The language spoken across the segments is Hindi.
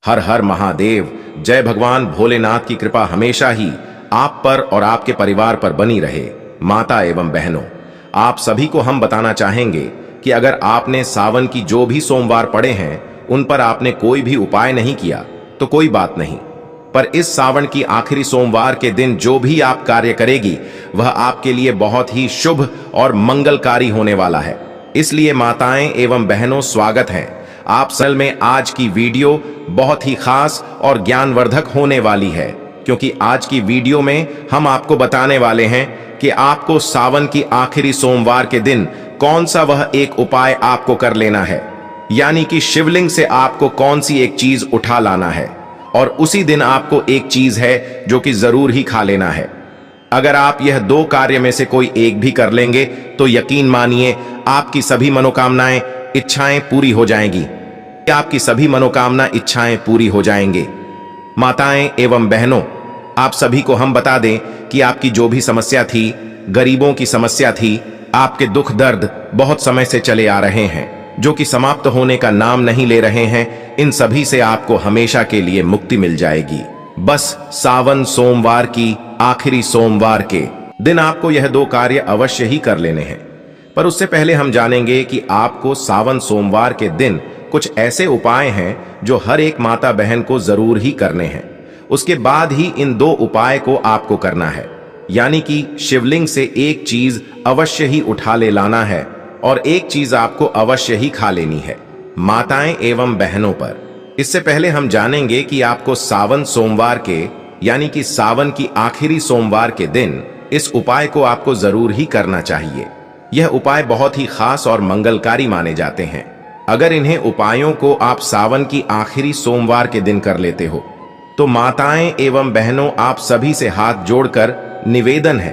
हर हर महादेव। जय भगवान भोलेनाथ की कृपा हमेशा ही आप पर और आपके परिवार पर बनी रहे। माता एवं बहनों, आप सभी को हम बताना चाहेंगे कि अगर आपने सावन की जो भी सोमवार पड़े हैं उन पर आपने कोई भी उपाय नहीं किया तो कोई बात नहीं, पर इस सावन की आखिरी सोमवार के दिन जो भी आप कार्य करेगी वह आपके लिए बहुत ही शुभ और मंगलकारी होने वाला है। इसलिए माताएं एवं बहनों, स्वागत है आप सल में। आज की वीडियो बहुत ही खास और ज्ञानवर्धक होने वाली है, क्योंकि आज की वीडियो में हम आपको बताने वाले हैं कि आपको सावन की आखिरी सोमवार के दिन कौन सा वह एक उपाय आपको कर लेना है, यानी कि शिवलिंग से आपको कौन सी एक चीज उठा लाना है, और उसी दिन आपको एक चीज है जो कि जरूर ही खा लेना है। अगर आप यह दो कार्य में से कोई एक भी कर लेंगे तो यकीन मानिए आपकी सभी मनोकामनाएं, इच्छाएं पूरी हो जाएंगी। आपकी सभी मनोकामना, इच्छाएं पूरी हो जाएंगे। माताएं एवं बहनों, आप सभी को हम बता दें कि आपकी जो भी समस्या थी, गरीबों की समस्या थी, आपके दुख दर्द बहुत समय से चले आ रहे हैं जो कि समाप्त होने का नाम नहीं ले रहे हैं, इन सभी से आपको हमेशा के लिए मुक्ति मिल जाएगी। बस सावन सोमवार की आखिरी सोमवार के दिन आपको यह दो कार्य अवश्य ही कर लेने हैं। पर उससे पहले हम जानेंगे कि आपको सावन सोमवार के दिन कुछ ऐसे उपाय हैं जो हर एक माता बहन को जरूर ही करने हैं। उसके बाद ही इन दो उपाय को आपको करना है, यानी कि शिवलिंग से एक चीज अवश्य ही उठा ले लाना है और एक चीज आपको अवश्य ही खा लेनी है। माताएं एवं बहनों पर इससे पहले हम जानेंगे कि आपको सावन सोमवार के, यानी कि सावन की आखिरी सोमवार के दिन इस उपाय को आपको जरूर ही करना चाहिए। यह उपाय बहुत ही खास और मंगलकारी माने जाते हैं। अगर इन्हें उपायों को आप सावन की आखिरी सोमवार के दिन कर लेते हो तो माताएं एवं बहनों, आप सभी से हाथ जोड़कर निवेदन है,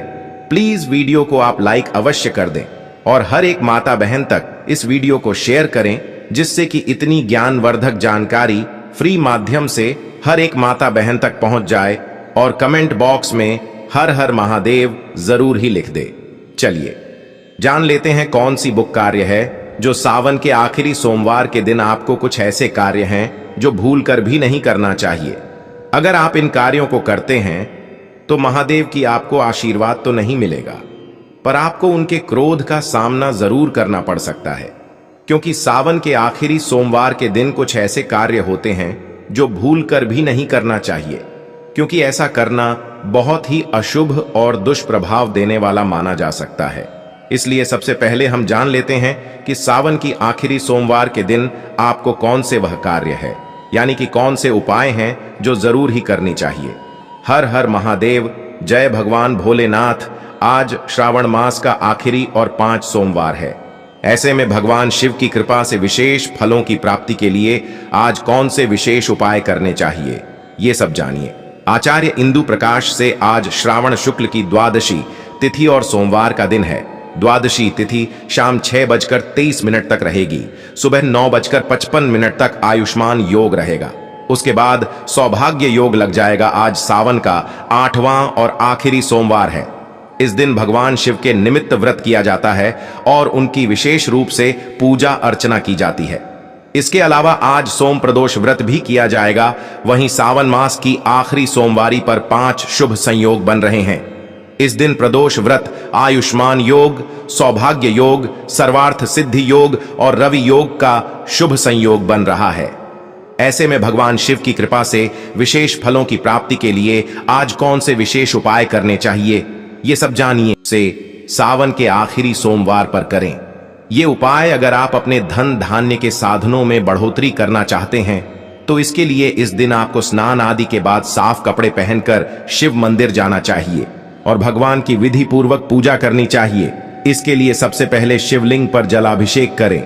प्लीज वीडियो को आप लाइक अवश्य कर दें और हर एक माता बहन तक इस वीडियो को शेयर करें, जिससे कि इतनी ज्ञानवर्धक जानकारी फ्री माध्यम से हर एक माता बहन तक पहुंच जाए और कमेंट बॉक्स में हर हर महादेव जरूर ही लिख दे। चलिए जान लेते हैं कौन सी बुक कार्य है जो सावन के आखिरी सोमवार के दिन आपको कुछ ऐसे कार्य हैं जो भूल कर भी नहीं करना चाहिए। अगर आप इन कार्यों को करते हैं तो महादेव की आपको आशीर्वाद तो नहीं मिलेगा, पर आपको उनके क्रोध का सामना जरूर करना पड़ सकता है, क्योंकि सावन के आखिरी सोमवार के दिन कुछ ऐसे कार्य होते हैं जो भूल कर भी नहीं करना चाहिए, क्योंकि ऐसा करना बहुत ही अशुभ और दुष्प्रभाव देने वाला माना जा सकता है। इसलिए सबसे पहले हम जान लेते हैं कि सावन की आखिरी सोमवार के दिन आपको कौन से वह कार्य है, यानी कि कौन से उपाय हैं जो जरूर ही करनी चाहिए। हर हर महादेव। जय भगवान भोलेनाथ। आज श्रावण मास का आखिरी और 5 सोमवार है। ऐसे में भगवान शिव की कृपा से विशेष फलों की प्राप्ति के लिए आज कौन से विशेष उपाय करने चाहिए, ये सब जानिए। आचार्य इंदु प्रकाश से आज श्रावण शुक्ल की द्वादशी तिथि और सोमवार का दिन है। द्वादशी तिथि शाम 6:23 तक रहेगी। सुबह 9:55 तक आयुष्मान योग रहेगा। उसके बाद सौभाग्य योग लग जाएगा। आज सावन का 8वां और आखिरी सोमवार है। इस दिन भगवान शिव के निमित्त व्रत किया जाता है और उनकी विशेष रूप से पूजा अर्चना की जाती है। इसके अलावा आज सोम प्रदोष व्रत भी किया जाएगा। वहीं सावन मास की आखिरी सोमवारी पर 5 शुभ संयोग बन रहे हैं। इस दिन प्रदोष व्रत आयुष्मान योग, सौभाग्य योग, सर्वार्थ सिद्धि योग और रवि योग का शुभ संयोग बन रहा है। ऐसे में भगवान शिव की कृपा से विशेष फलों की प्राप्ति के लिए आज कौन से विशेष उपाय करने चाहिए, ये सब जानिए। से सावन के आखिरी सोमवार पर करें ये उपाय। अगर आप अपने धन धान्य के साधनों में बढ़ोतरी करना चाहते हैं तो इसके लिए इस दिन आपको स्नान आदि के बाद साफ कपड़े पहनकर शिव मंदिर जाना चाहिए और भगवान की विधि पूर्वक पूजा करनी चाहिए। इसके लिए सबसे पहले शिवलिंग पर जलाभिषेक करें,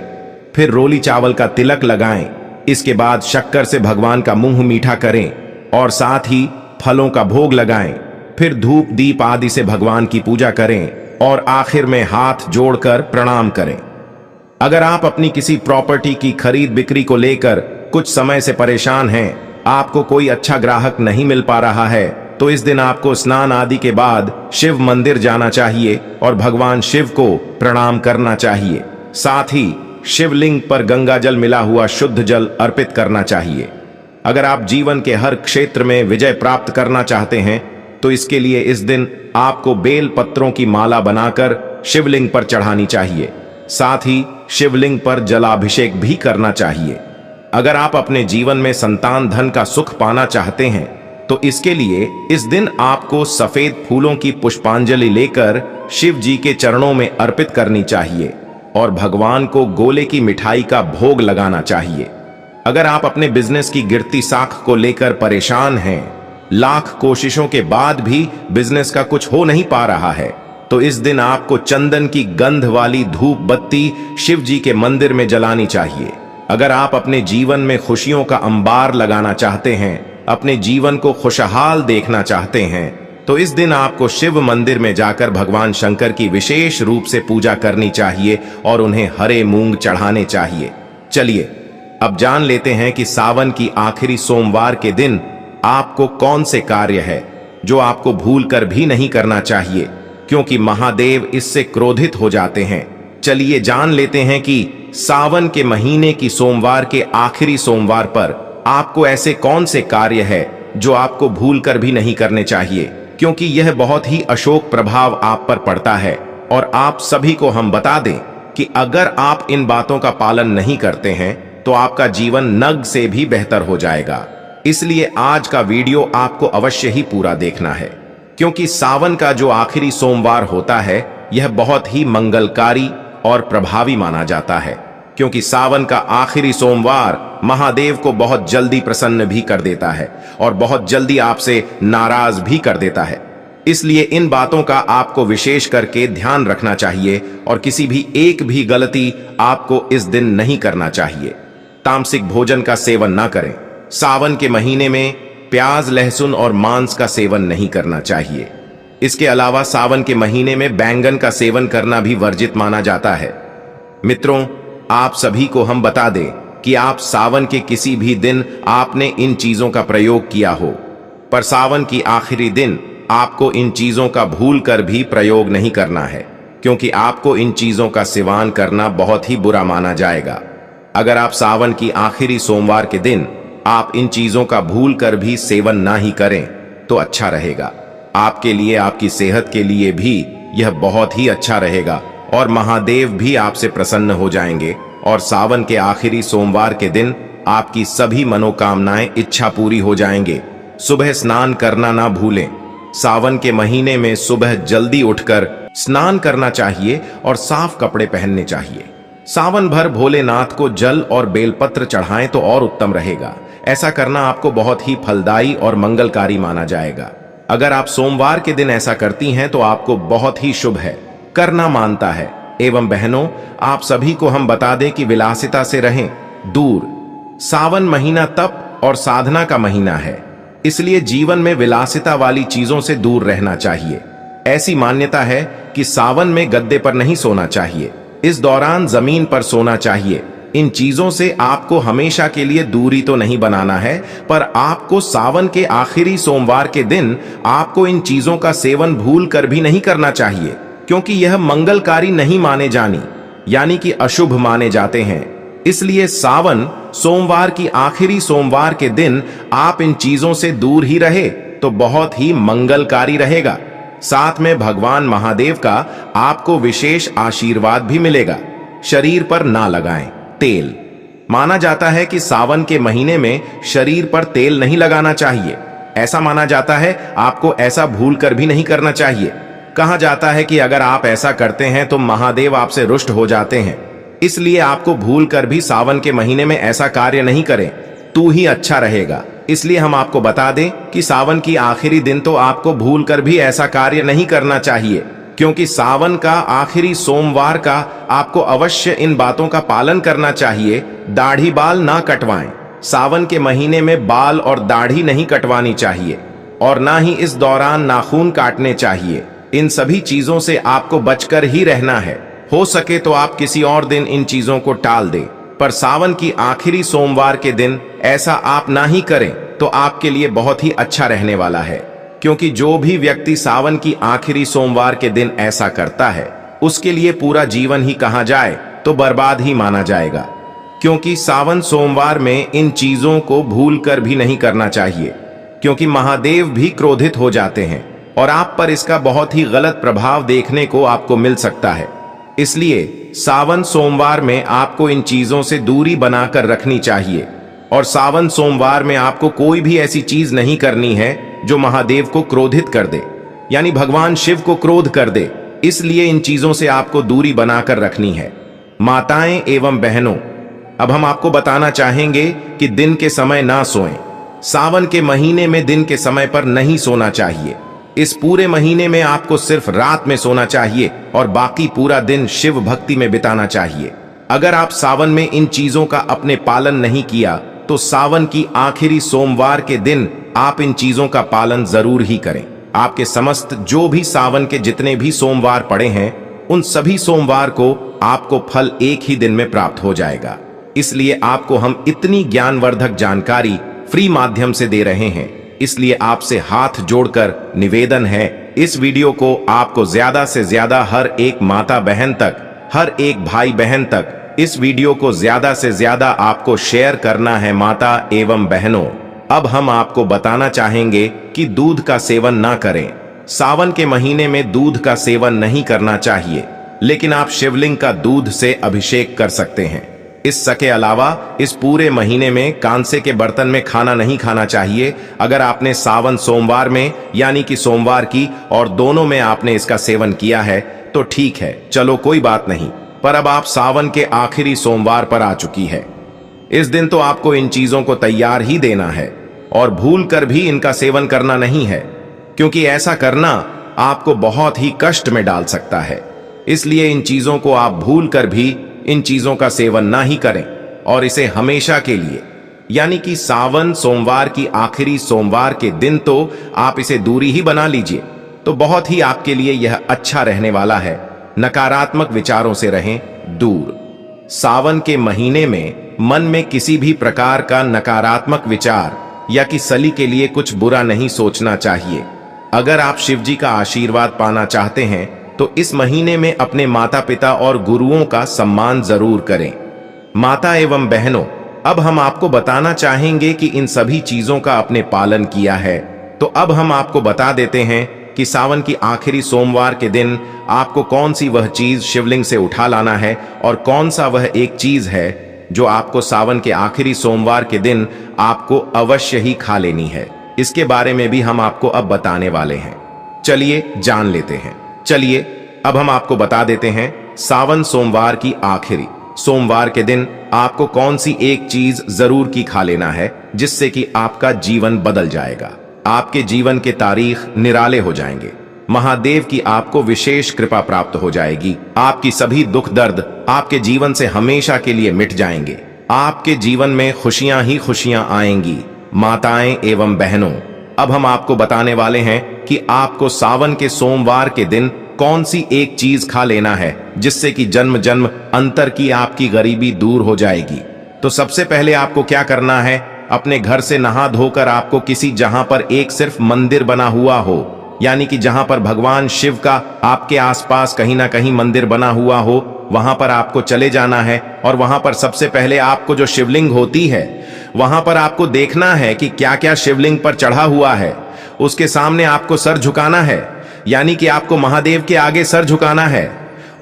फिर रोली चावल का तिलक लगाएं। इसके बाद शक्कर से भगवान का मुंह मीठा करें और साथ ही फलों का भोग लगाएं। फिर धूप दीप आदि से भगवान की पूजा करें और आखिर में हाथ जोड़कर प्रणाम करें। अगर आप अपनी किसी प्रॉपर्टी की खरीद बिक्री को लेकर कुछ समय से परेशान हैं, आपको कोई अच्छा ग्राहक नहीं मिल पा रहा है, तो इस दिन आपको स्नान आदि के बाद शिव मंदिर जाना चाहिए और भगवान शिव को प्रणाम करना चाहिए। साथ ही शिवलिंग पर गंगा जल मिला हुआ शुद्ध जल अर्पित करना चाहिए। अगर आप जीवन के हर क्षेत्र में विजय प्राप्त करना चाहते हैं तो इसके लिए इस दिन आपको बेल पत्रों की माला बनाकर शिवलिंग पर चढ़ानी चाहिए। साथ ही शिवलिंग पर जलाभिषेक भी करना चाहिए। अगर आप अपने जीवन में संतान धन का सुख पाना चाहते हैं तो इसके लिए इस दिन आपको सफेद फूलों की पुष्पांजलि लेकर शिव जी के चरणों में अर्पित करनी चाहिए और भगवान को गोले की मिठाई का भोग लगाना चाहिए। अगर आप अपने बिजनेस की गिरती साख को लेकर परेशान हैं, लाख कोशिशों के बाद भी बिजनेस का कुछ हो नहीं पा रहा है, तो इस दिन आपको चंदन की गंध वाली धूप बत्ती शिव जी के मंदिर में जलानी चाहिए। अगर आप अपने जीवन में खुशियों का अंबार लगाना चाहते हैं, अपने जीवन को खुशहाल देखना चाहते हैं, तो इस दिन आपको शिव मंदिर में जाकर भगवान शंकर की विशेष रूप से पूजा करनी चाहिए और उन्हें हरे मूंग चढ़ाने चाहिए। चलिए अब जान लेते हैं कि सावन की आखिरी सोमवार के दिन आपको कौन से कार्य है जो आपको भूलकर भी नहीं करना चाहिए, क्योंकि महादेव इससे क्रोधित हो जाते हैं। चलिए जान लेते हैं कि सावन के महीने की सोमवार के आखिरी सोमवार पर आपको ऐसे कौन से कार्य है जो आपको भूलकर भी नहीं करने चाहिए, क्योंकि यह बहुत ही अशोक प्रभाव आप पर पड़ता है। और आप सभी को हम बता दें कि अगर आप इन बातों का पालन नहीं करते हैं तो आपका जीवन नग से भी बेहतर हो जाएगा। इसलिए आज का वीडियो आपको अवश्य ही पूरा देखना है, क्योंकि सावन का जो आखिरी सोमवार होता है यह बहुत ही मंगलकारी और प्रभावी माना जाता है, क्योंकि सावन का आखिरी सोमवार महादेव को बहुत जल्दी प्रसन्न भी कर देता है और बहुत जल्दी आपसे नाराज भी कर देता है। इसलिए इन बातों का आपको विशेष करके ध्यान रखना चाहिए और किसी भी एक भी गलती आपको इस दिन नहीं करना चाहिए। तामसिक भोजन का सेवन ना करें। सावन के महीने में प्याज, लहसुन और मांस का सेवन नहीं करना चाहिए। इसके अलावा सावन के महीने में बैंगन का सेवन करना भी वर्जित माना जाता है। मित्रों, आप सभी को हम बता दें कि आप सावन के किसी भी दिन आपने इन चीजों का प्रयोग किया हो, पर सावन की आखिरी दिन आपको इन चीजों का भूल कर भी प्रयोग नहीं करना है, क्योंकि आपको इन चीजों का सेवन करना बहुत ही बुरा माना जाएगा। अगर आप सावन की आखिरी सोमवार के दिन आप इन चीजों का भूल कर भी सेवन ना ही करें तो अच्छा रहेगा। आपके लिए, आपकी सेहत के लिए भी यह बहुत ही अच्छा रहेगा और महादेव भी आपसे प्रसन्न हो जाएंगे और सावन के आखिरी सोमवार के दिन आपकी सभी मनोकामनाएं इच्छा पूरी हो जाएंगे। सुबह स्नान करना ना भूलें। सावन के महीने में सुबह जल्दी उठकर स्नान करना चाहिए और साफ कपड़े पहनने चाहिए। सावन भर भोलेनाथ को जल और बेलपत्र चढ़ाएं तो और उत्तम रहेगा। ऐसा करना आपको बहुत ही फलदायी और मंगलकारी माना जाएगा। अगर आप सोमवार के दिन ऐसा करती हैं तो आपको बहुत ही शुभ है, करना मानता है। एवं बहनों, आप सभी को हम बता दें कि विलासिता से रहें दूर। सावन महीना तप और साधना का महीना है, इसलिए जीवन में विलासिता वाली चीजों से दूर रहना चाहिए। ऐसी मान्यता है कि सावन में गद्दे पर नहीं सोना चाहिए, इस दौरान जमीन पर सोना चाहिए। इन चीजों से आपको हमेशा के लिए दूरी तो नहीं बनाना है, पर आपको सावन के आखिरी सोमवार के दिन आपको इन चीजों का सेवन भूल कर भी नहीं करना चाहिए, क्योंकि यह मंगलकारी नहीं माने जानी, यानी कि अशुभ माने जाते हैं। इसलिए सावन सोमवार की आखिरी सोमवार के दिन आप इन चीजों से दूर ही रहे तो बहुत ही मंगलकारी रहेगा। साथ में भगवान महादेव का आपको विशेष आशीर्वाद भी मिलेगा। शरीर पर ना लगाएं तेल। माना जाता है कि सावन के महीने में शरीर पर तेल नहीं लगाना चाहिए। ऐसा माना जाता है, आपको ऐसा भूल कर भी नहीं करना चाहिए। कहा जाता है कि अगर आप ऐसा करते हैं तो महादेव आपसे रुष्ट हो जाते हैं, इसलिए आपको भूल कर भी सावन के महीने में ऐसा कार्य नहीं करें, तू ही अच्छा रहेगा। इसलिए हम आपको बता दें कि सावन की आखिरी दिन तो आपको भूल कर भी ऐसा कार्य नहीं करना चाहिए, क्योंकि सावन का आखिरी सोमवार का आपको अवश्य इन बातों का पालन करना चाहिए। दाढ़ी बाल ना कटवाएं। सावन के महीने में बाल और दाढ़ी नहीं कटवानी चाहिए और ना ही इस दौरान नाखून काटने चाहिए। इन सभी चीजों से आपको बचकर ही रहना है। हो सके तो आप किसी और दिन इन चीजों को टाल दें, पर सावन की आखिरी सोमवार के दिन ऐसा आप ना ही करें तो आपके लिए बहुत ही अच्छा रहने वाला है, क्योंकि जो भी व्यक्ति सावन की आखिरी सोमवार के दिन ऐसा करता है उसके लिए पूरा जीवन ही कहा जाए तो बर्बाद ही माना जाएगा। क्योंकि सावन सोमवार में इन चीजों को भूल कर भी नहीं करना चाहिए, क्योंकि महादेव भी क्रोधित हो जाते हैं और आप पर इसका बहुत ही गलत प्रभाव देखने को आपको मिल सकता है। इसलिए सावन सोमवार में आपको इन चीजों से दूरी बनाकर रखनी चाहिए और सावन सोमवार में आपको कोई भी ऐसी चीज नहीं करनी है जो महादेव को क्रोधित कर दे, यानी भगवान शिव को क्रोध कर दे। इसलिए इन चीजों से आपको दूरी बनाकर रखनी है। माताएं एवं बहनों, अब हम आपको बताना चाहेंगे कि दिन के समय ना सोएं। सावन के महीने में दिन के समय पर नहीं सोना चाहिए। इस पूरे महीने में आपको सिर्फ रात में सोना चाहिए और बाकी पूरा दिन शिव भक्ति में बिताना चाहिए। अगर आप सावन में इन चीजों का अपने पालन नहीं किया तो सावन की आखिरी सोमवार के दिन आप इन चीजों का पालन जरूर ही करें। आपके समस्त जो भी सावन के जितने भी सोमवार पड़े हैं, उन सभी सोमवार को आपको फल एक ही दिन में प्राप्त हो जाएगा। इसलिए आपको हम इतनी ज्ञानवर्धक जानकारी फ्री माध्यम से दे रहे हैं। इसलिए आपसे हाथ जोड़कर निवेदन है, इस वीडियो को आपको ज्यादा से ज्यादा हर एक माता बहन तक, हर एक भाई बहन तक इस वीडियो को ज्यादा से ज्यादा आपको शेयर करना है। माता एवं बहनों, अब हम आपको बताना चाहेंगे कि दूध का सेवन ना करें। सावन के महीने में दूध का सेवन नहीं करना चाहिए, लेकिन आप शिवलिंग का दूध से अभिषेक कर सकते हैं। इसके अलावा इस पूरे महीने में कांसे के बर्तन में खाना नहीं खाना चाहिए। अगर आपने सावन सोमवार में यानी कि सोमवार की और दोनों में आपने इसका सेवन किया है तो ठीक है, चलो कोई बात नहीं। पर अब आप सावन के आखिरी सोमवार पर आ चुकी है। इस दिन तो आपको इन चीजों को तैयार ही देना है और भूल कर भी इनका सेवन करना नहीं है, क्योंकि ऐसा करना आपको बहुत ही कष्ट में डाल सकता है। इसलिए इन चीजों को आप भूल कर भी इन चीजों का सेवन ना ही करें और इसे हमेशा के लिए, यानी कि सावन सोमवार की आखिरी सोमवार के दिन तो आप इसे दूरी ही बना लीजिए, तो बहुत ही आपके लिए यह अच्छा रहने वाला है। नकारात्मक विचारों से रहें दूर। सावन के महीने में मन में किसी भी प्रकार का नकारात्मक विचार या कि सली के लिए कुछ बुरा नहीं सोचना चाहिए। अगर आप शिव जी का आशीर्वाद पाना चाहते हैं तो इस महीने में अपने माता पिता और गुरुओं का सम्मान जरूर करें। माता एवं बहनों, अब हम आपको बताना चाहेंगे कि इन सभी चीजों का आपने पालन किया है, तो अब हम आपको बता देते हैं कि सावन की आखिरी सोमवार के दिन आपको कौन सी वह चीज शिवलिंग से उठा लाना है और कौन सा वह एक चीज है जो आपको सावन के आखिरी सोमवार के दिन आपको अवश्य ही खा लेनी है। इसके बारे में भी हम आपको अब बताने वाले हैं। चलिए जान लेते हैं। चलिए अब हम आपको बता देते हैं सावन सोमवार की आखिरी सोमवार के दिन आपको कौन सी एक चीज जरूर की खा लेना है, जिससे कि आपका जीवन बदल जाएगा। आपके जीवन के तारीख निराले हो जाएंगे। महादेव की आपको विशेष कृपा प्राप्त हो जाएगी। आपकी सभी दुख दर्द आपके जीवन से हमेशा के लिए मिट जाएंगे। आपके जीवन में खुशियां ही खुशियां आएंगी। माताएं एवं बहनों, अब हम आपको बताने वाले हैं कि आपको सावन के सोमवार के दिन कौन सी एक चीज खा लेना है, जिससे कि जन्म जन्म अंतर की आपकी गरीबी दूर हो जाएगी। तो सबसे पहले आपको क्या करना है, अपने घर से नहा धोकर आपको किसी जहां पर एक सिर्फ मंदिर बना हुआ हो, यानी कि जहां पर भगवान शिव का आपके आसपास कहीं ना कहीं मंदिर बना हुआ हो, वहां पर आपको चले जाना है। और वहां पर सबसे पहले आपको जो शिवलिंग होती है वहां पर आपको देखना है कि क्या क्या शिवलिंग पर चढ़ा हुआ है। उसके सामने आपको सर झुकाना है, यानी कि आपको महादेव के आगे सर झुकाना है।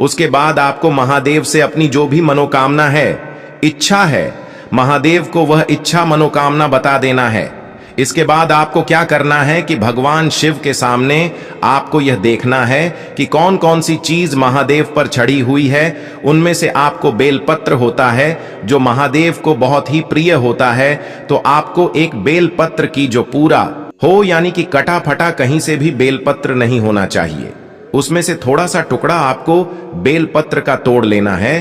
उसके बाद आपको महादेव से अपनी जो भी मनोकामना है, इच्छा है, महादेव को वह इच्छा मनोकामना बता देना है। इसके बाद आपको क्या करना है कि भगवान शिव के सामने आपको यह देखना है कि कौन कौन सी चीज महादेव पर चढ़ी हुई है। उनमें से आपको बेलपत्र होता है जो महादेव को बहुत ही प्रिय होता है, तो आपको एक बेलपत्र की जो पूरा हो, यानी कि कटा फटा कहीं से भी बेलपत्र नहीं होना चाहिए, उसमें से थोड़ा सा टुकड़ा आपको बेलपत्र का तोड़ लेना है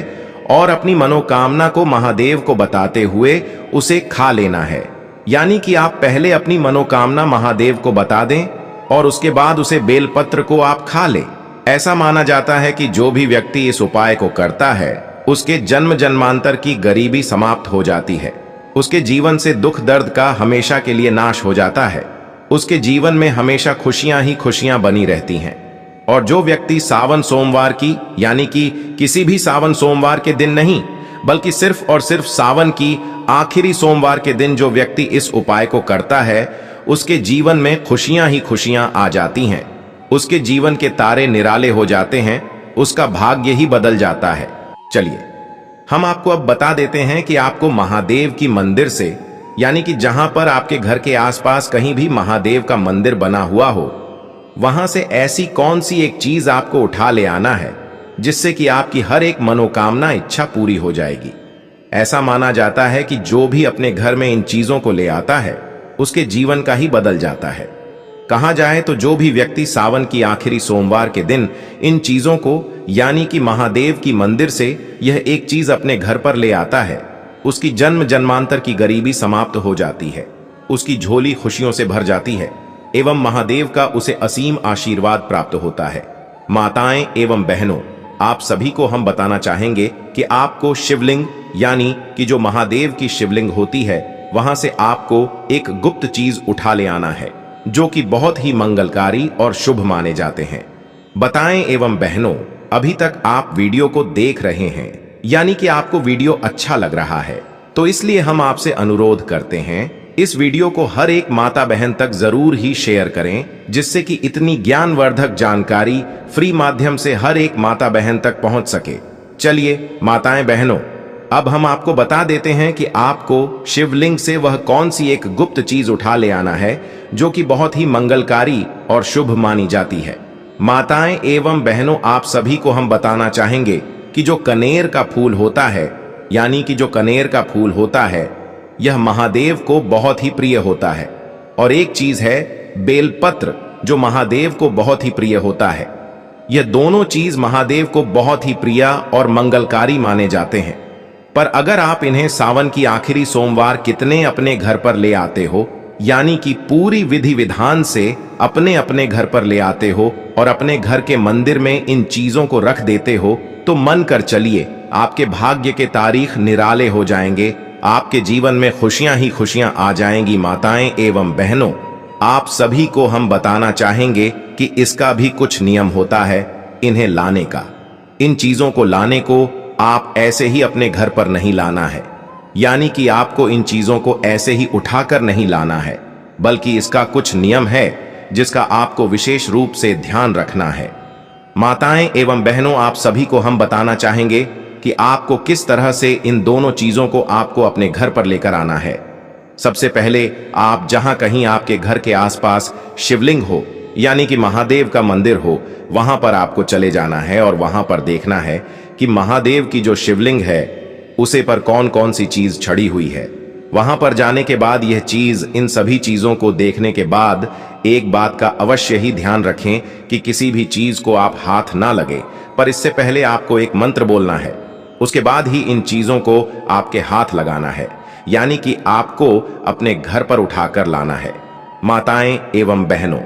और अपनी मनोकामना को महादेव को बताते हुए उसे खा लेना है। यानी कि आप पहले अपनी मनोकामना महादेव को बता दें और उसके बाद उसे बेलपत्र को आप खा लें। ऐसा माना जाता है कि जो भी व्यक्ति इस उपाय को करता है उसके जन्म जन्मांतर की गरीबी समाप्त हो जाती है। उसके जीवन से दुख दर्द का हमेशा के लिए नाश हो जाता है। उसके जीवन में हमेशा खुशियां ही खुशियां बनी रहती हैं। और जो व्यक्ति सावन सोमवार की, यानी कि किसी भी सावन सोमवार के दिन नहीं, बल्कि सिर्फ और सिर्फ सावन की आखिरी सोमवार के दिन जो व्यक्ति इस उपाय को करता है उसके जीवन में खुशियां ही खुशियां आ जाती हैं। उसके जीवन के तारे निराले हो जाते हैं, उसका भाग्य ही बदल जाता है। चलिए हम आपको अब बता देते हैं कि आपको महादेव की मंदिर से, यानी कि जहां पर आपके घर के आसपास कहीं भी महादेव का मंदिर बना हुआ हो, वहां से ऐसी कौन सी एक चीज आपको उठा ले आना है जिससे कि आपकी हर एक मनोकामना इच्छा पूरी हो जाएगी। ऐसा माना जाता है कि जो भी अपने घर में इन चीजों को ले आता है उसके जीवन का ही बदल जाता है। कहा जाए तो जो भी व्यक्ति सावन की आखिरी सोमवार के दिन इन चीजों को, यानी कि महादेव की मंदिर से यह एक चीज अपने घर पर ले आता है, उसकी जन्म जन्मांतर की गरीबी समाप्त हो जाती है, उसकी झोली खुशियों से भर जाती है एवं महादेव का उसे असीम आशीर्वाद प्राप्त होता है। माताएं एवं बहनों, आप सभी को हम बताना चाहेंगे कि आपको शिवलिंग, यानी कि जो महादेव की शिवलिंग होती है, वहां से आपको एक गुप्त चीज उठा ले आना है जो कि बहुत ही मंगलकारी और शुभ माने जाते हैं। बताएं एवं बहनों, अभी तक आप वीडियो को देख रहे हैं, यानी कि आपको वीडियो अच्छा लग रहा है, तो इसलिए हम आपसे अनुरोध करते हैं इस वीडियो को हर एक माता बहन तक जरूर ही शेयर करें, जिससे कि इतनी ज्ञानवर्धक जानकारी फ्री माध्यम से हर एक माता बहन तक पहुंच सके। चलिए माताएं बहनों, अब हम आपको बता देते हैं कि आपको शिवलिंग से वह कौन सी एक गुप्त चीज उठा ले आना है जो कि बहुत ही मंगलकारी और शुभ मानी जाती है। माताएं एवं बहनों, आप सभी को हम बताना चाहेंगे कि जो कनेर का फूल होता है, यानी कि जो कनेर का फूल होता है, यह महादेव को बहुत ही प्रिय होता है। और एक चीज है बेलपत्र, जो महादेव को बहुत ही प्रिय होता है। यह दोनों चीज महादेव को बहुत ही प्रिय और मंगलकारी माने जाते हैं। पर अगर आप इन्हें सावन की आखिरी सोमवार कितने अपने घर पर ले आते हो, यानी कि पूरी विधि विधान से अपने अपने घर पर ले आते हो और अपने घर के मंदिर में इन चीजों को रख देते हो, तो मन कर चलिए आपके भाग्य के तारीख निराले हो जाएंगे, आपके जीवन में खुशियां ही खुशियां आ जाएंगी। माताएं एवं बहनों, आप सभी को हम बताना चाहेंगे कि इसका भी कुछ नियम होता है इन्हें लाने का। इन चीजों को लाने को आप ऐसे ही अपने घर पर नहीं लाना है, यानी कि आपको इन चीजों को ऐसे ही उठाकर नहीं लाना है, बल्कि इसका कुछ नियम है जिसका आपको विशेष रूप से ध्यान रखना है। माताएं एवं बहनों, आप सभी को हम बताना चाहेंगे कि आपको किस तरह से इन दोनों चीजों को आपको अपने घर पर लेकर आना है। सबसे पहले आप जहां कहीं आपके घर के आसपास शिवलिंग हो, यानी कि महादेव का मंदिर हो, वहां पर आपको चले जाना है और वहां पर देखना है कि महादेव की जो शिवलिंग है उसे पर कौन कौन सी चीज छड़ी हुई है। वहां पर जाने के बाद यह चीज, इन सभी चीजों को देखने के बाद एक बात का अवश्य ही ध्यान रखें कि किसी भी चीज को आप हाथ ना लगे, पर इससे पहले आपको एक मंत्र बोलना है। उसके बाद ही इन चीजों को आपके हाथ लगाना है, यानी कि आपको अपने घर पर उठाकर लाना है। माताएं एवं बहनों,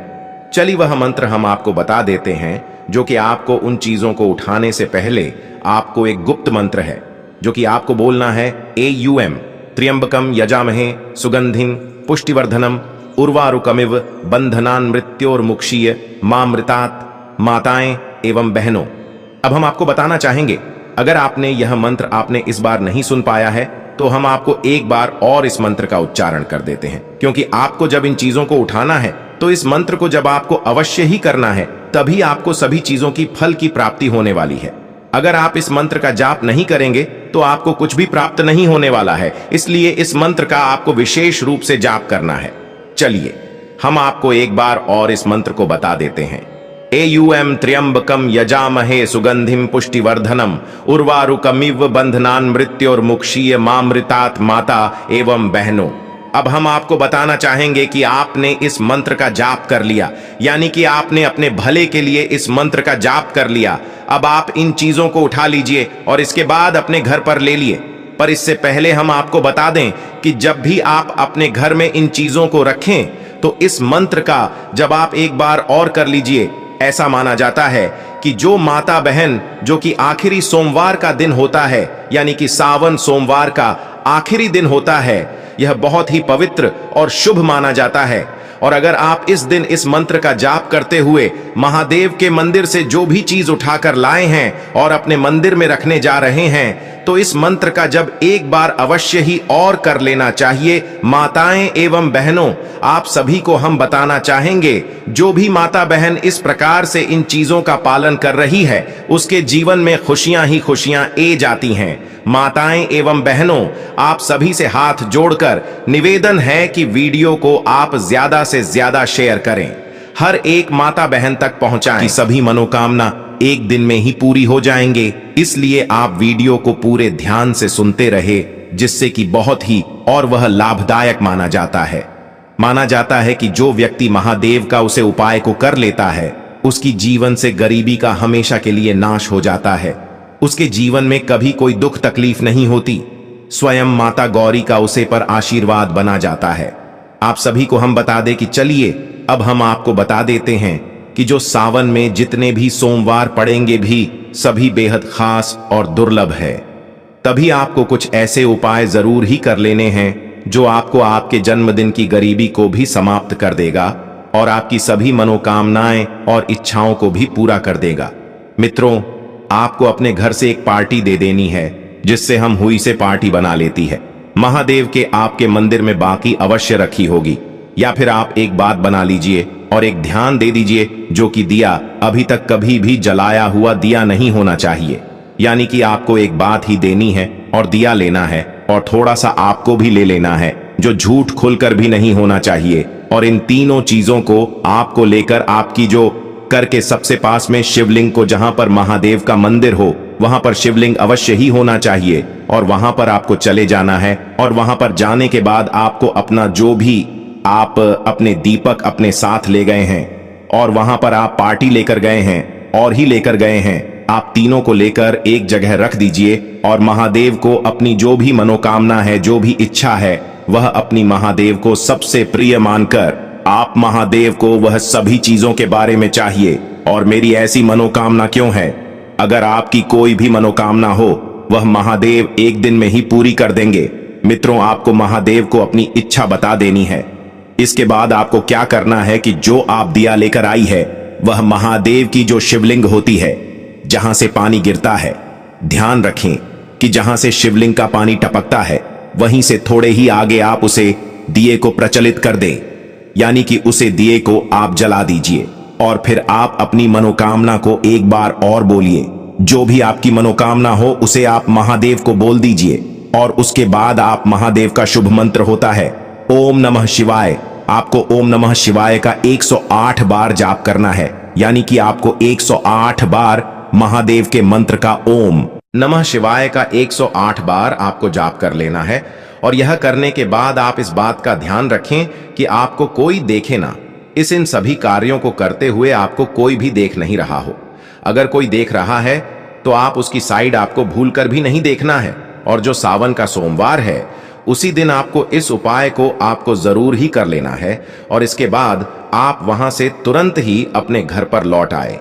चलिए वह मंत्र हम आपको बता देते हैं जो कि आपको उन चीजों को उठाने से पहले आपको एक गुप्त मंत्र है जो कि आपको बोलना है AUM त्र्यंबकम यजामहे सुगंधिं पुष्टिवर्धनम उर्वारुकमिव बंधनान मृत्योर्मुक्षीय मामृतात्। माताएं एवं बहनों, अब हम आपको बताना चाहेंगे, अगर आपने यह मंत्र आपने इस बार नहीं सुन पाया है तो हम आपको एक बार और इस मंत्र का उच्चारण कर देते हैं, क्योंकि आपको जब इन चीजों को उठाना है तो इस मंत्र को जब आपको अवश्य ही करना है, तभी आपको सभी चीजों की फल की प्राप्ति होने वाली है। अगर आप इस मंत्र का जाप नहीं करेंगे तो आपको कुछ भी प्राप्त नहीं होने वाला है, इसलिए इस मंत्र का आपको विशेष रूप से जाप करना है। चलिए हम आपको एक बार और इस मंत्र को बता देते हैं। AUM त्र्यंबकम यजामहे सुगंधिं पुष्टिवर्धनम उर्वारुकमिव बंधनान मृत्योर्मुक्षीय मामृतात्। माता एवं बहनों, अब हम आपको बताना चाहेंगे कि आपने इस मंत्र का जाप कर लिया, यानी कि आपने अपने भले के लिए इस मंत्र का जाप कर लिया। अब आप इन चीजों को उठा लीजिए और इसके बाद अपने घर पर ले लिए। पर इससे पहले हम आपको बता दें कि जब भी आप अपने घर में इन चीजों को रखें तो इस मंत्र का जब आप एक बार और कर लीजिए, ऐसा माना जाता है कि जो माता बहन जो कि आखिरी सोमवार का दिन होता है, यानी कि सावन सोमवार का आखिरी दिन होता है, यह बहुत ही पवित्र और शुभ माना जाता है। और अगर आप इस दिन इस मंत्र का जाप करते हुए महादेव के मंदिर से जो भी चीज उठाकर लाए हैं और अपने मंदिर में रखने जा रहे हैं, तो इस मंत्र का जब एक बार अवश्य ही और कर लेना चाहिए। माताएं एवं बहनों, आप सभी को हम बताना चाहेंगे, जो भी माता बहन इस प्रकार से इन चीजों का पालन कर रही है, उसके जीवन में खुशियां ही खुशियां ए जाती हैं। माताएं एवं बहनों, आप सभी से हाथ जोड़कर निवेदन है कि वीडियो को आप ज्यादा से ज्यादा शेयर करें, हर एक माता बहन तक पहुंचाएं कि सभी मनोकामना एक दिन में ही पूरी हो जाएंगे। इसलिए आप वीडियो को पूरे ध्यान से सुनते रहे, जिससे कि बहुत ही और वह लाभदायक माना जाता है। माना जाता है कि जो व्यक्ति महादेव का उसे उपाय को कर लेता है, उसकी जीवन से गरीबी का हमेशा के लिए नाश हो जाता है। उसके जीवन में कभी कोई दुख तकलीफ नहीं होती। स्वयं माता गौरी का उसे पर आशीर्वाद बना जाता है। आप सभी को हम बता दें कि चलिए अब हम आपको बता देते हैं कि जो सावन में जितने भी सोमवार पड़ेंगे भी सभी बेहद खास और दुर्लभ है। तभी आपको कुछ ऐसे उपाय जरूर ही कर लेने हैं जो आपको आपके जन्मदिन की गरीबी को भी समाप्त कर देगा और आपकी सभी मनोकामनाएं और इच्छाओं को भी पूरा कर देगा। मित्रों, आपको अपने घर से एक पार्टी दे देनी है, जिससे हम हुई से पार्टी बना लेती है। महादेव के आपके मंदिर में बाकी अवश्य रखी होगी, या फिर आप एक बात बना लीजिए और एक ध्यान दे दीजिए, जो कि दिया अभी तक कभी भी जलाया हुआ दिया नहीं होना चाहिए। यानी कि आपको एक बात ही देनी है और दिया लेना है, और थोड़ा सा आपको भी ले लेना है, जो झूठ खुलकर भी नहीं होना चाहिए। और इन तीनों चीजों को आपको लेकर आपकी जो करके सबसे पास में शिवलिंग को, जहां पर महादेव का मंदिर हो, वहां पर शिवलिंग अवश्य ही होना चाहिए, और वहां पर आपको चले जाना है। और वहां पर जाने के बाद आपको अपना जो भी आप अपने दीपक अपने साथ ले गए हैं, और वहां पर आप पार्टी लेकर गए हैं और ही लेकर गए हैं, आप तीनों को लेकर एक जगह रख दीजिए। और महादेव को अपनी जो भी मनोकामना है, जो भी इच्छा है, वह अपनी महादेव को सबसे प्रिय मानकर आप महादेव को वह सभी चीजों के बारे में चाहिए। और मेरी ऐसी मनोकामना क्यों है, अगर आपकी कोई भी मनोकामना हो, वह महादेव एक दिन में ही पूरी कर देंगे। मित्रों, आपको महादेव को अपनी इच्छा बता देनी है। इसके बाद आपको क्या करना है कि जो आप दिया लेकर आई है, वह महादेव की जो शिवलिंग होती है, जहां से पानी गिरता है, ध्यान रखें कि जहां से शिवलिंग का पानी टपकता है, वहीं से थोड़े ही आगे आप उसे दिए को प्रचलित कर दें। यानी कि उसे दिए को आप जला दीजिए, और फिर आप अपनी मनोकामना को एक बार और बोलिए। जो भी आपकी मनोकामना हो, उसे आप महादेव को बोल दीजिए। और उसके बाद आप महादेव का शुभ मंत्र होता है ओम नमः शिवाय। आपको ओम नमः शिवाय का 108 बार जाप करना है। यानी कि आपको 108 बार महादेव के मंत्र का ओम नमः शिवाय का 108 बार आपको जाप कर लेना है। और यह करने के बाद आप इस बात का ध्यान रखें कि आपको कोई देखे ना। इन सभी कार्यों को करते हुए आपको कोई भी देख नहीं रहा हो। अगर कोई देख रहा है तो आप उसकी साइड आपको भूलकर भी नहीं देखना है। और जो सावन का सोमवार है, उसी दिन आपको इस उपाय को आपको जरूर ही कर लेना है। और इसके बाद आप वहां से तुरंत ही अपने घर पर लौट आए।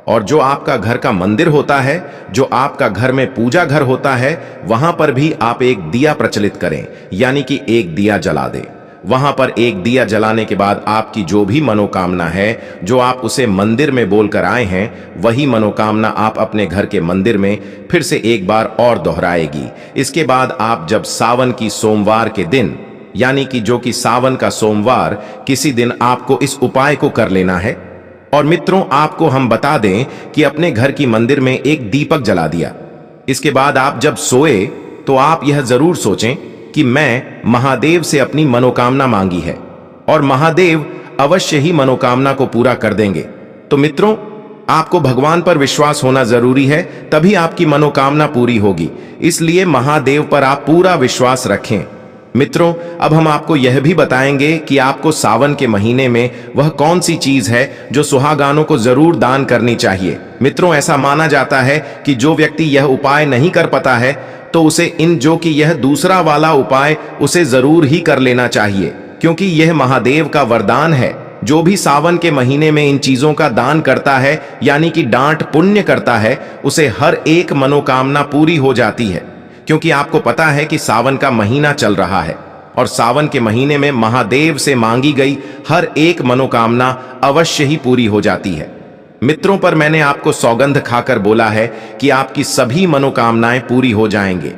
और जो आपका घर का मंदिर होता है, जो आपका घर में पूजा घर होता है, वहां पर भी आप एक दिया प्रचलित करें। यानी कि एक दिया जला दें। वहां पर एक दिया जलाने के बाद आपकी जो भी मनोकामना है, जो आप उसे मंदिर में बोलकर आए हैं, वही मनोकामना आप अपने घर के मंदिर में फिर से एक बार और दोहराएगी। इसके बाद आप जब सावन की सोमवार के दिन, यानी कि जो कि सावन का सोमवार, किसी दिन आपको इस उपाय को कर लेना है। और मित्रों, आपको हम बता दें कि अपने घर की मंदिर में एक दीपक जला दिया। इसके बाद आप जब सोए तो आप यह जरूर सोचें कि मैं महादेव से अपनी मनोकामना मांगी है, और महादेव अवश्य ही मनोकामना को पूरा कर देंगे। तो मित्रों, आपको भगवान पर विश्वास होना जरूरी है, तभी आपकी मनोकामना पूरी होगी। इसलिए महादेव पर आप पूरा विश्वास रखें। मित्रों, अब हम आपको यह भी बताएंगे कि आपको सावन के महीने में वह कौन सी चीज है जो सुहागानों को जरूर दान करनी चाहिए। मित्रों, ऐसा माना जाता है कि जो व्यक्ति यह उपाय नहीं कर पाता है, तो उसे जो कि यह दूसरा वाला उपाय उसे जरूर ही कर लेना चाहिए, क्योंकि यह महादेव का वरदान है जो भी सावन के महीने में इन चीजों का दान करता है, यानी कि डांट पुण्य करता है, उसे हर एक मनोकामना पूरी हो जाती है। क्योंकि आपको पता है कि सावन का महीना चल रहा है और सावन के महीने में महादेव से मांगी गई हर एक मनोकामना अवश्य ही पूरी हो जाती है। मित्रों, पर मैंने आपको सौगंध खाकर बोला है कि आपकी सभी मनोकामनाएं पूरी हो जाएंगे,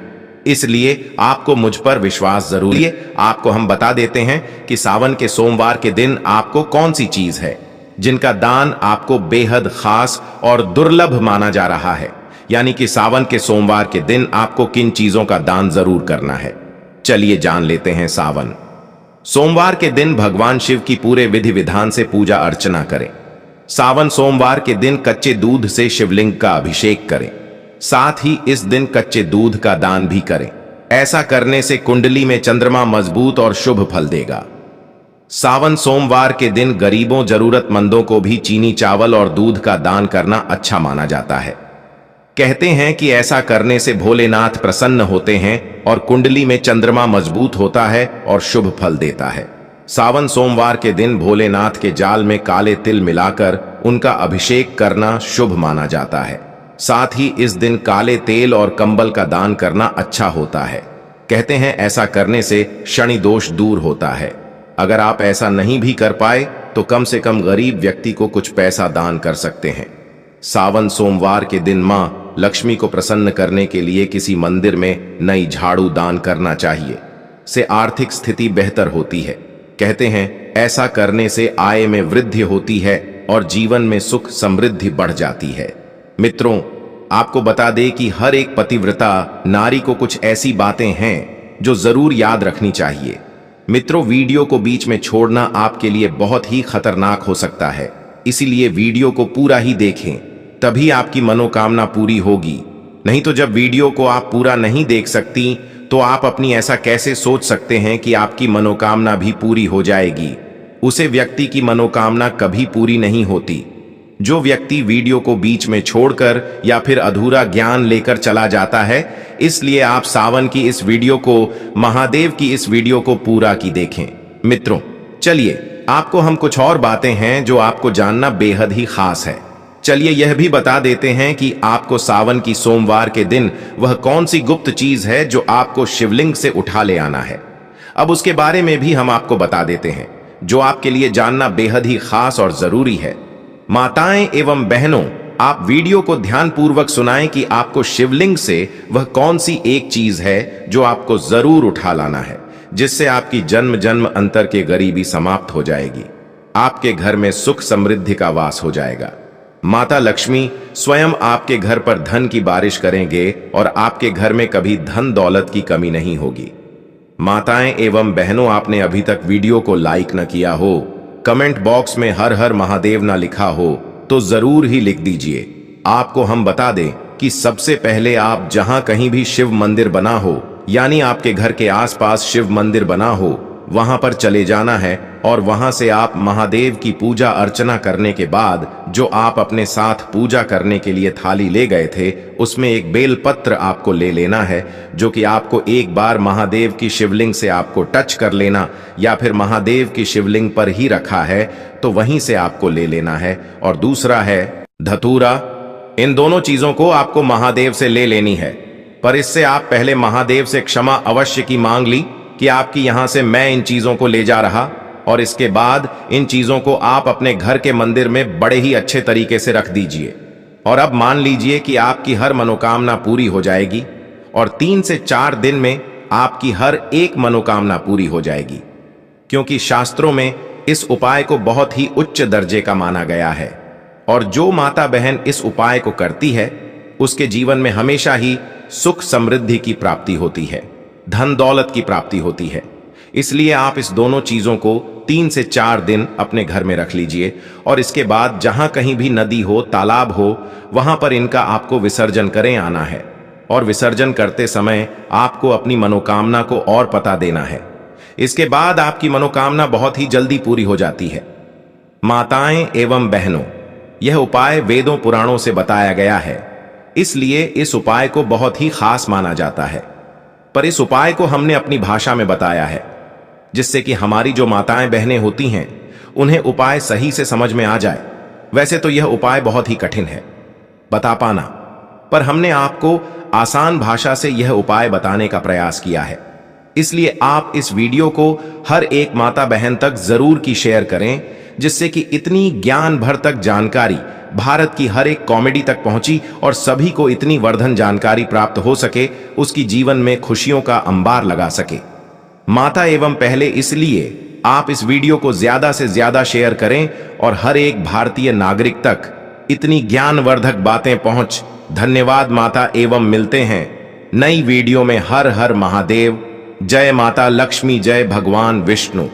इसलिए आपको मुझ पर विश्वास जरूरी है। आपको हम बता देते हैं कि सावन के सोमवार के दिन आपको कौन सी चीज है जिनका दान आपको बेहद खास और दुर्लभ माना जा रहा है, यानी कि सावन के सोमवार के दिन आपको किन चीजों का दान जरूर करना है। चलिए जान लेते हैं। सावन सोमवार के दिन भगवान शिव की पूरे विधि विधान से पूजा अर्चना करें। सावन सोमवार के दिन कच्चे दूध से शिवलिंग का अभिषेक करें। साथ ही इस दिन कच्चे दूध का दान भी करें। ऐसा करने से कुंडली में चंद्रमा मजबूत और शुभ फल देगा। सावन सोमवार के दिन गरीबों जरूरतमंदों को भी चीनी चावल और दूध का दान करना अच्छा माना जाता है। कहते हैं कि ऐसा करने से भोलेनाथ प्रसन्न होते हैं और कुंडली में चंद्रमा मजबूत होता है और शुभ फल देता है। सावन सोमवार के दिन भोलेनाथ के जाल में काले तिल मिलाकर उनका अभिषेक करना शुभ माना जाता है। साथ ही इस दिन काले तेल और कंबल का दान करना अच्छा होता है। कहते हैं ऐसा करने से शनि दोष दूर होता है। अगर आप ऐसा नहीं भी कर पाए तो कम से कम गरीब व्यक्ति को कुछ पैसा दान कर सकते हैं। सावन सोमवार के दिन मां लक्ष्मी को प्रसन्न करने के लिए किसी मंदिर में नई झाड़ू दान करना चाहिए। से आर्थिक स्थिति बेहतर होती है। कहते हैं ऐसा करने से आय में वृद्धि होती है और जीवन में सुख समृद्धि बढ़ जाती है। मित्रों, आपको बता दें कि हर एक पतिव्रता नारी को कुछ ऐसी बातें हैं जो जरूर याद रखनी चाहिए। मित्रों, वीडियो को बीच में छोड़ना आपके लिए बहुत ही खतरनाक हो सकता है, इसीलिए वीडियो को पूरा ही देखें, तभी आपकी मनोकामना पूरी होगी। नहीं तो जब वीडियो को आप पूरा नहीं देख सकती तो आप अपनी ऐसा कैसे सोच सकते हैं कि आपकी मनोकामना भी पूरी हो जाएगी। उसे व्यक्ति की मनोकामना कभी पूरी नहीं होती। जो व्यक्ति वीडियो को बीच में छोड़कर या फिर अधूरा ज्ञान लेकर चला जाता है, इसलिए आप सावन की इस वीडियो को, महादेव की इस वीडियो को पूरा की देखें। मित्रों, चलिए आपको हम कुछ और बातें हैं जो आपको जानना बेहद ही खास है। चलिए यह भी बता देते हैं कि आपको सावन की सोमवार के दिन वह कौन सी गुप्त चीज है जो आपको शिवलिंग से उठा ले आना है। अब उसके बारे में भी हम आपको बता देते हैं, जो आपके लिए जानना बेहद ही खास और जरूरी है। माताएं एवं बहनों, आप वीडियो को ध्यानपूर्वक सुनाएं कि आपको शिवलिंग से वह कौन सी एक चीज है जो आपको जरूर उठा लाना है, जिससे आपकी जन्म जन्म अंतर के गरीबी समाप्त हो जाएगी। आपके घर में सुख समृद्धि का वास हो जाएगा। माता लक्ष्मी स्वयं आपके घर पर धन की बारिश करेंगे और आपके घर में कभी धन दौलत की कमी नहीं होगी। माताएं एवं बहनों, आपने अभी तक वीडियो को लाइक न किया हो, कमेंट बॉक्स में हर हर महादेव ना लिखा हो तो जरूर ही लिख दीजिए। आपको हम बता दें कि सबसे पहले आप जहां कहीं भी शिव मंदिर बना हो, यानी आपके घर के आसपास शिव मंदिर बना हो, वहां पर चले जाना है और वहां से आप महादेव की पूजा अर्चना करने के बाद जो आप अपने साथ पूजा करने के लिए थाली ले गए थे, उसमें एक बेलपत्र आपको ले लेना है, जो कि आपको एक बार महादेव की शिवलिंग से आपको टच कर लेना, या फिर महादेव की शिवलिंग पर ही रखा है तो वहीं से आपको ले लेना है। और दूसरा है धतूरा। इन दोनों चीजों को आपको महादेव से ले लेनी है, पर इससे आप पहले महादेव से क्षमा अवश्य की मांग ली कि आपकी यहां से मैं इन चीजों को ले जा रहा, और इसके बाद इन चीजों को आप अपने घर के मंदिर में बड़े ही अच्छे तरीके से रख दीजिए। और अब मान लीजिए कि आपकी हर मनोकामना पूरी हो जाएगी और 3 से 4 दिन में आपकी हर एक मनोकामना पूरी हो जाएगी, क्योंकि शास्त्रों में इस उपाय को बहुत ही उच्च दर्जे का माना गया है। और जो माता बहन इस उपाय को करती है उसके जीवन में हमेशा ही सुख समृद्धि की प्राप्ति होती है, धन दौलत की प्राप्ति होती है। इसलिए आप इस दोनों चीजों को 3 से 4 दिन अपने घर में रख लीजिए और इसके बाद जहां कहीं भी नदी हो, तालाब हो, वहां पर इनका आपको विसर्जन करें आना है। और विसर्जन करते समय आपको अपनी मनोकामना को और पता देना है। इसके बाद आपकी मनोकामना बहुत ही जल्दी पूरी हो जाती है। माताएं एवं बहनों, यह उपाय वेदों पुराणों से बताया गया है, इसलिए इस उपाय को बहुत ही खास माना जाता है। पर इस उपाय को हमने अपनी भाषा में बताया है, जिससे कि हमारी जो माताएं बहनें होती हैं उन्हें उपाय सही से समझ में आ जाए। वैसे तो यह उपाय बहुत ही कठिन है बता पाना, पर हमने आपको आसान भाषा से यह उपाय बताने का प्रयास किया है। इसलिए आप इस वीडियो को हर एक माता बहन तक जरूर की शेयर करें, जिससे कि इतनी ज्ञान भर तक जानकारी भारत की हर एक कॉमेडी तक पहुंची और सभी को इतनी वर्धन जानकारी प्राप्त हो सके, उसकी जीवन में खुशियों का अंबार लगा सके। माता एवं पहले इसलिए आप इस वीडियो को ज्यादा से ज्यादा शेयर करें और हर एक भारतीय नागरिक तक इतनी ज्ञानवर्धक बातें पहुंच। धन्यवाद माता एवं मिलते हैं नई वीडियो में। हर हर महादेव। जय माता लक्ष्मी, जय भगवान विष्णु।